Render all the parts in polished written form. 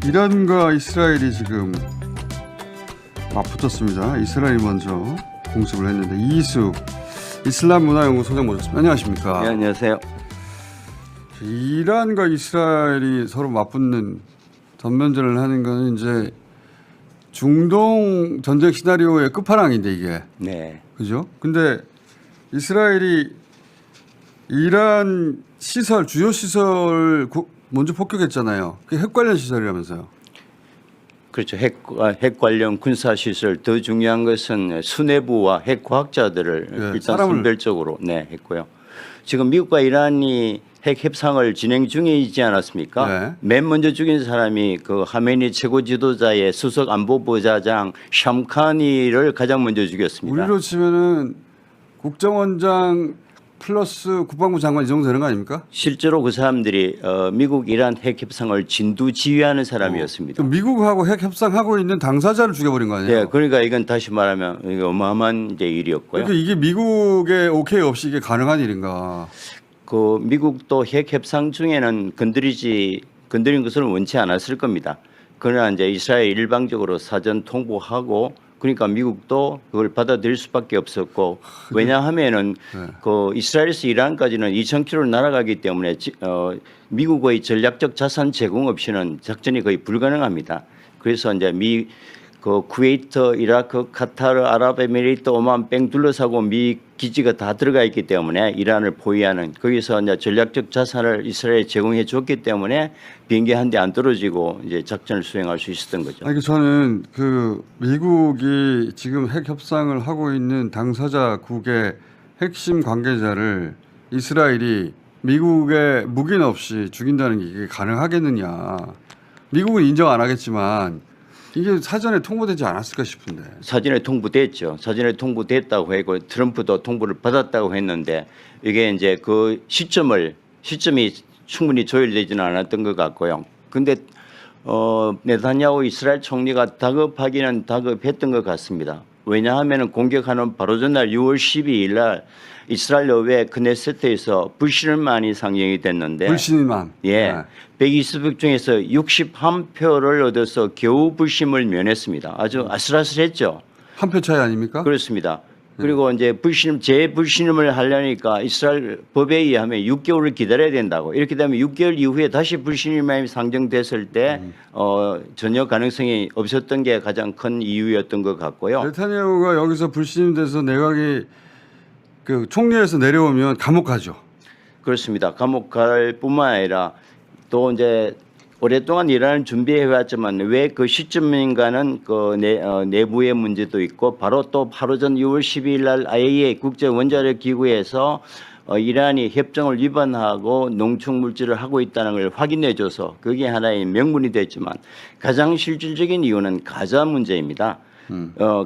이란과 이스라엘이 지금 맞붙었습니다. 이스라엘이 먼저 공습을 했는데 이희숙 이슬람문화연구소장 모셨습니다. 안녕하십니까? 네, 안녕하세요. 이란과 이스라엘이 서로 맞붙는 전면전을 하는 것은 이제 중동 전쟁 시나리오의 끝판왕인데 이게. 네. 그죠? 근데 이스라엘이 이란 시설, 주요 시설 먼저 폭격했잖아요. 그게 핵 관련 시설이라면서요. 그렇죠. 핵 관련 군사 시설 더 중요한 것은 수뇌부와 핵 과학자들을 일단 선별적으로 했고요. 지금 미국과 이란이 핵 협상을 진행 중에 있지 않았습니까? 네. 맨 먼저 죽인 사람이 그 하메니 최고 지도자의 수석 안보부자장 샴카니를 가장 먼저 죽였습니다. 우리로 치면은 국정원장 플러스 국방부 장관 이 정도 되는 거 아닙니까? 실제로 그 사람들이 미국 이란 핵 협상을 진두지휘하는 사람이었습니다. 그럼 미국하고 핵 협상하고 있는 당사자를 죽여버린 거 아니에요? 네, 그러니까 이건 다시 말하면 이게 어마어마한 이제 일이었고요. 그러니까 이게 미국의 오케이 없이 이게 가능한 일인가? 그 미국도 핵 협상 중에는 건드린 것을 원치 않았을 겁니다. 그러나 이제 이스라엘 일방적으로 사전 통보하고 그러니까 미국도 그걸 받아들일 수밖에 없었고 왜냐하면은 그 이스라엘에서 이란까지는 2,000km 날아가기 때문에 미국의 전략적 자산 제공 없이는 작전이 거의 불가능합니다. 그래서 이제 그 쿠웨이트, 이라크, 카타르, 아랍에미리트, 오만 뺑 둘러싸고 미 기지가 다 들어가 있기 때문에 이란을 포위하는 거기서 이제 전략적 자산을 이스라엘에 제공해 줬기 때문에 비행기 한 대 안 떨어지고 이제 작전을 수행할 수 있었던 거죠. 아니 저는 그 미국이 지금 핵 협상을 하고 있는 당사자국의 핵심 관계자를 이스라엘이 미국의 묵인 없이 죽인다는 게 이게 가능하겠느냐? 미국은 인정 안 하겠지만. 이게 사전에 통보되지 않았을까 싶은데. 사전에 통보됐죠. 사전에 통보됐다고 했고 트럼프도 통보를 받았다고 했는데 이게 이제 그 시점이 충분히 조율되지는 않았던 것 같고요. 근데 네타냐후 이스라엘 총리가 다급하기는 다급했던 것 같습니다. 왜냐하면 공격하는 바로 전날 6월 12일 날 이스라엘 의회 크네세트에서 불신임안이 상정이 됐는데 불신임안. 예. 네. 120표 중에서 61표를 얻어서 겨우 불신임을 면했습니다. 아주 아슬아슬했죠. 한 표 차이 아닙니까? 그렇습니다. 그리고 이제 재불신임을 하려니까 이스라엘 법에 의하면 6개월을 기다려야 된다고. 이렇게 되면 6개월 이후에 다시 불신임안이 상정됐을 때 전혀 가능성이 없었던 게 가장 큰 이유였던 것 같고요. 네타냐후가 여기서 불신임돼서 내각이 그 총리에서 내려오면 감옥 가죠. 그렇습니다. 감옥 갈 뿐만 아니라 또 이제 오랫동안 이란을 준비해 왔지만 왜 그 시점인가는 그 내부의 문제도 있고 바로 전 6월 12일 날 IAEA 국제 원자력 기구에서 이란이 협정을 위반하고 농축 물질을 하고 있다는 걸 확인해 줘서 그게 하나의 명분이 됐지만 가장 실질적인 이유는 가자 문제입니다.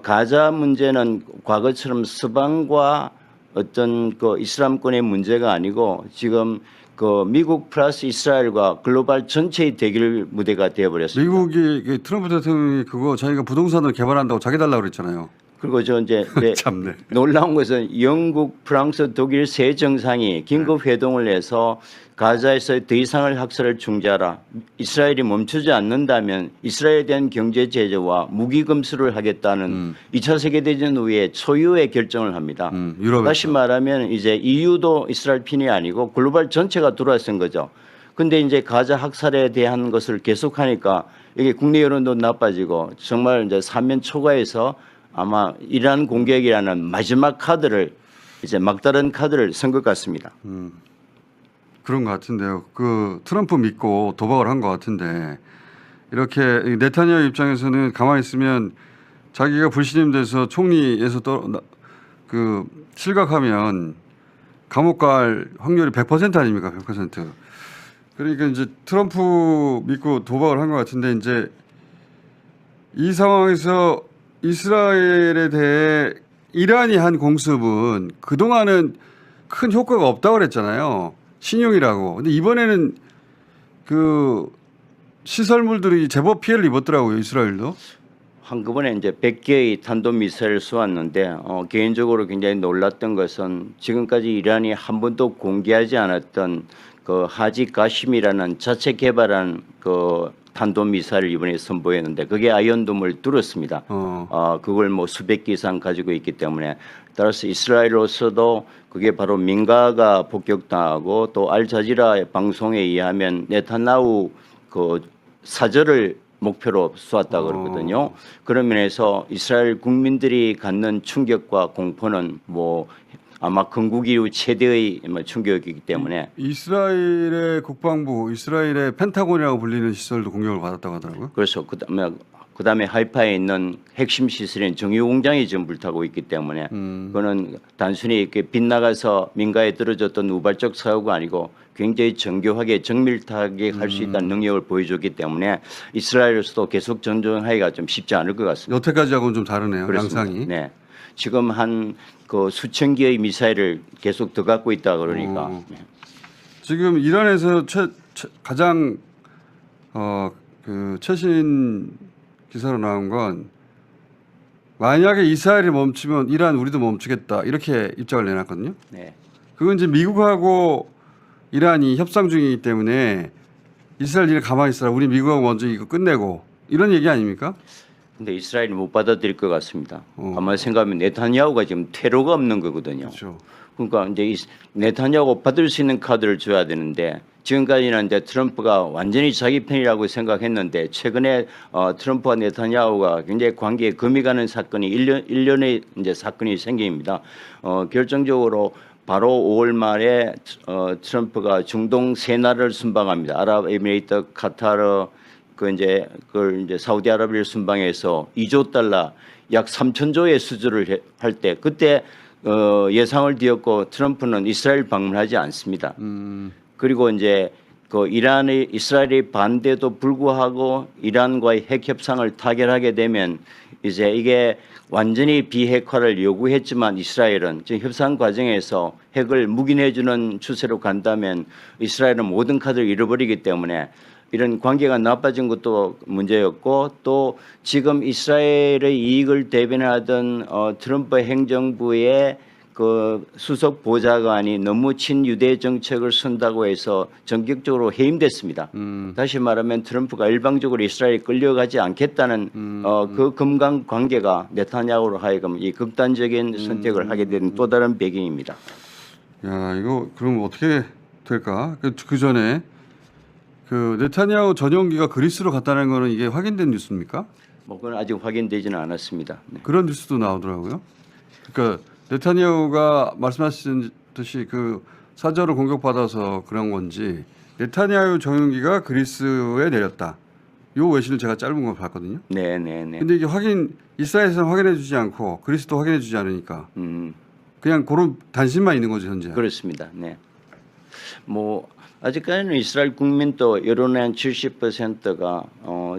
가자 문제는 과거처럼 서방과 어떤 그 이슬람권의 문제가 아니고 지금 그 미국 플러스 이스라엘과 글로벌 전체의 대결 무대가 되어버렸습니다. 미국이 트럼프 대통령이 그거 자기가 부동산을 개발한다고 자기 달라고 그랬잖아요. 그리고 저 이제 참네. 놀라운 것은 영국, 프랑스, 독일 세 정상이 긴급 회동을 해서 가자에서 더 이상의 학살을 중지하라. 이스라엘이 멈추지 않는다면 이스라엘에 대한 경제 제재와 무기 검수를 하겠다는 2차 세계대전 후에 초유의 결정을 합니다. 다시 말하면 이제 EU도 이스라엘 편이 아니고 글로벌 전체가 들어선 거죠. 근데 이제 가자 학살에 대한 것을 계속하니까 이게 국내 여론도 나빠지고 정말 이제 사면 초과해서 아마 이란 공격이라는 마지막 카드를 이제 막다른 카드를 쓴 것 같습니다. 그런 것 같은데요. 그 트럼프 믿고 도박을 한 것 같은데 이렇게 네타냐후 입장에서는 가만히 있으면 자기가 불신임돼서 총리에서 그 실각하면 감옥 갈 확률이 100% 아닙니까? 100%. 그러니까 이제 트럼프 믿고 도박을 한 것 같은데 이제 이 상황에서 이스라엘에 대해 이란이 한 공습은 그동안은 큰 효과가 없다고 그랬잖아요. 신용이라고. 근데 이번에는 그 시설물들이 제법 피해를 입었더라고요. 이스라엘도. 한꺼번에 이제 100개의 탄도미사일을 쏘았는데 개인적으로 굉장히 놀랐던 것은 지금까지 이란이 한 번도 공개하지 않았던 그 하지 가심이라는 자체 개발한 그 탄도미사일을 이번에 선보였는데 그게 아이언돔을 뚫었습니다. 그걸 뭐 수백 기 이상 가지고 있기 때문에 따라서 이스라엘로서도 그게 바로 민가가 폭격당하고 또 알자지라 방송에 의하면 네타냐후 그 사절을 목표로 쏘았다 그러거든요. 그런 면에서 이스라엘 국민들이 갖는 충격과 공포는 뭐 아마 건국 이후 최대의 충격이기 때문에 이스라엘의 국방부, 이스라엘의 펜타곤이라고 불리는 시설도 공격을 받았다고 하더라고요. 그래서 그다음에 하이파에 있는 핵심 시설인 정유공장이 지금 불타고 있기 때문에 그거는 단순히 이렇게 빗나가서 민가에 떨어졌던 우발적 사고가 아니고 굉장히 정교하게 정밀하게 할 수 있다는 능력을 보여줬기 때문에 이스라엘에서도 계속 전쟁하기가 좀 쉽지 않을 것 같습니다. 여태까지하고는 좀 다르네요. 그렇습니다. 양상이. 네. 지금 한 그 수천 개의 미사일을 계속 더 갖고 있다 그러니까. 네. 지금 이란에서 가장 그 최신 기사로 나온 건 만약에 이스라엘이 멈추면 이란 우리도 멈추겠다 이렇게 입장을 내놨거든요. 네. 그건 이제 미국하고 이란이 협상 중이기 때문에 이스라엘 일 가만히 있어라. 우리 미국하고 먼저 이거 끝내고 이런 얘기 아닙니까? 근데 이스라엘이 못 받아들일 것 같습니다. 아마 생각하면 네타냐후가 지금 퇴로가 없는 거거든요. 그렇죠. 그러니까 이제 네타냐후가 받을 수 있는 카드를 줘야 되는데 지금까지는 이제 트럼프가 완전히 자기 편이라고 생각했는데 최근에 트럼프와 네타냐후가 굉장히 관계에 금이 가는 사건이 일련의 이제 사건이 생깁니다. 결정적으로 바로 5월 말에 트럼프가 중동 세 나라를 순방합니다. 아랍에미레이트, 카타르, 그걸 이제 사우디아라비아를 순방해서 2조 달러, 약 3천조의 수주를 할 때 그때 예상을 뒤엎고 트럼프는 이스라엘 방문하지 않습니다. 그리고 이제 그 이스라엘의 반대도 불구하고 이란과의 핵 협상을 타결하게 되면 이제 이게 완전히 비핵화를 요구했지만 이스라엘은 지금 협상 과정에서 핵을 묵인해주는 추세로 간다면 이스라엘은 모든 카드를 잃어버리기 때문에 이런 관계가 나빠진 것도 문제였고 또 지금 이스라엘의 이익을 대변하던 트럼프 행정부의 그 수석 보좌관이 너무 친유대 정책을 쓴다고 해서 전격적으로 해임됐습니다. 다시 말하면 트럼프가 일방적으로 이스라엘에 끌려가지 않겠다는 그 금강 관계가 네타냐후로 하여금 이 극단적인 선택을 하게 된 또 다른 배경입니다. 야, 이거 그럼 어떻게 될까? 그 전에 그 네타냐후 전용기가 그리스로 갔다는 거는 이게 확인된 뉴스입니까? 뭐 그건 아직 확인되지는 않았습니다. 네. 그런 뉴스도 나오더라고요. 그러니까 네타냐후가 말씀하셨듯이 그 사저를 공격받아서 그런 건지 네타냐후 전용기가 그리스에 내렸다. 요 외신을 제가 짧은 걸 봤거든요. 네네네. 근데 이게 이스라엘에서는 확인해주지 않고 그리스도 확인해주지 않으니까 그냥 그런 단신만 있는 거죠 현재. 그렇습니다. 네. 뭐 아직까지는 이스라엘 국민도 여론의 한 70%가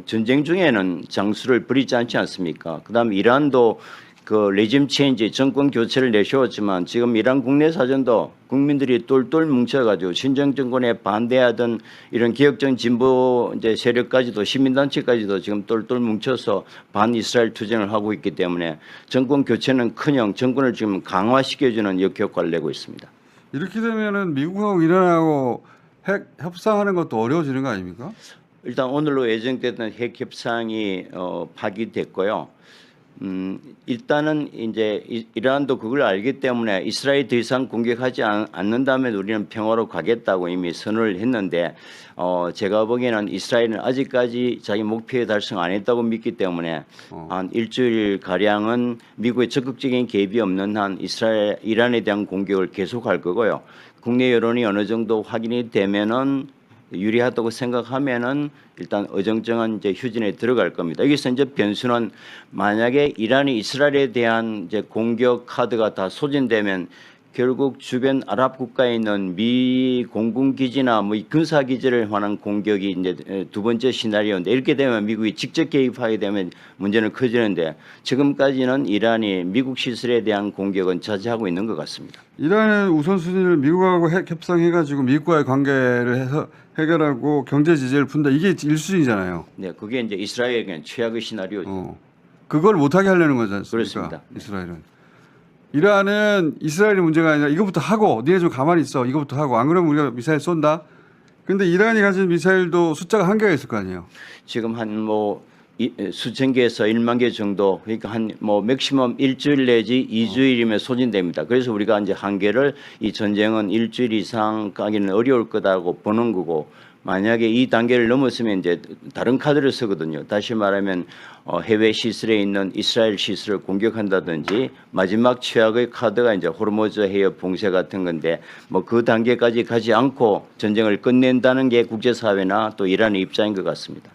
전쟁 중에는 장수를 부리지 않지 않습니까? 그다음 이란도 그 레짐 체인지 정권 교체를 내세웠지만 지금 이란 국내 사정도 국민들이 똘똘 뭉쳐가지고 신정 정권에 반대하던 이런 개혁적 진보 이제 세력까지도 시민단체까지도 지금 똘똘 뭉쳐서 반 이스라엘 투쟁을 하고 있기 때문에 정권 교체는커녕 정권을 지금 강화시켜주는 역효과를 내고 있습니다. 이렇게 되면은 미국하고 이란하고 핵 협상하는 것도 어려워지는 거 아닙니까? 일단 오늘로 예정됐던 핵 협상이 파기됐고요. 일단은 이제 이란도 그걸 알기 때문에 이스라엘 더 이상 공격하지 않는다면 우리는 평화로 가겠다고 이미 선언을 했는데 제가 보기에는 이스라엘은 아직까지 자기 목표에 달성 안 했다고 믿기 때문에 한 일주일 가량은 미국의 적극적인 개입이 없는 한 이란에 대한 공격을 계속할 거고요. 국내 여론이 어느 정도 확인이 되면은 유리하다고 생각하면은 일단 어정쩡한 이제 휴전에 들어갈 겁니다. 여기서 이제 변수는 만약에 이란이 이스라엘에 대한 이제 공격 카드가 다 소진되면 결국 주변 아랍 국가에 있는 미 공군 기지나 뭐 군사 기지를 관한 공격이 이제 두 번째 시나리오인데 이렇게 되면 미국이 직접 개입하게 되면 문제는 커지는데 지금까지는 이란이 미국 시설에 대한 공격은 자제하고 있는 것 같습니다. 이란은 우선순위를 미국하고 핵 협상해가지고 미국과의 관계를 해서 해결하고 경제 제재를 푼다. 이게 1순위잖아요. 네, 그게 이제 이스라엘에게 최악의 시나리오죠. 그걸 못하게 하려는 거지 않습니까? 그렇습니다. 이스라엘은. 이란은 이스라엘이 문제가 아니라 이거부터 하고 니네 좀 가만히 있어. 이거부터 하고 안 그러면 우리가 미사일 쏜다. 근데 이란이 가진 미사일도 숫자가 한계가 있을 거 아니에요. 지금 한 뭐 수천 개에서 1만 개 정도, 그러니까 한 뭐 맥시멈 일주일 내지 2주일이면 소진됩니다. 그래서 우리가 이제 한계를 이 전쟁은 일주일 이상 가기는 어려울 거다고 보는 거고, 만약에 이 단계를 넘었으면 이제 다른 카드를 쓰거든요. 다시 말하면 해외 시설에 있는 이스라엘 시설을 공격한다든지, 마지막 최악의 카드가 이제 호르무즈 해협 봉쇄 같은 건데, 뭐 그 단계까지 가지 않고 전쟁을 끝낸다는 게 국제사회나 또 이란의 입장인 것 같습니다.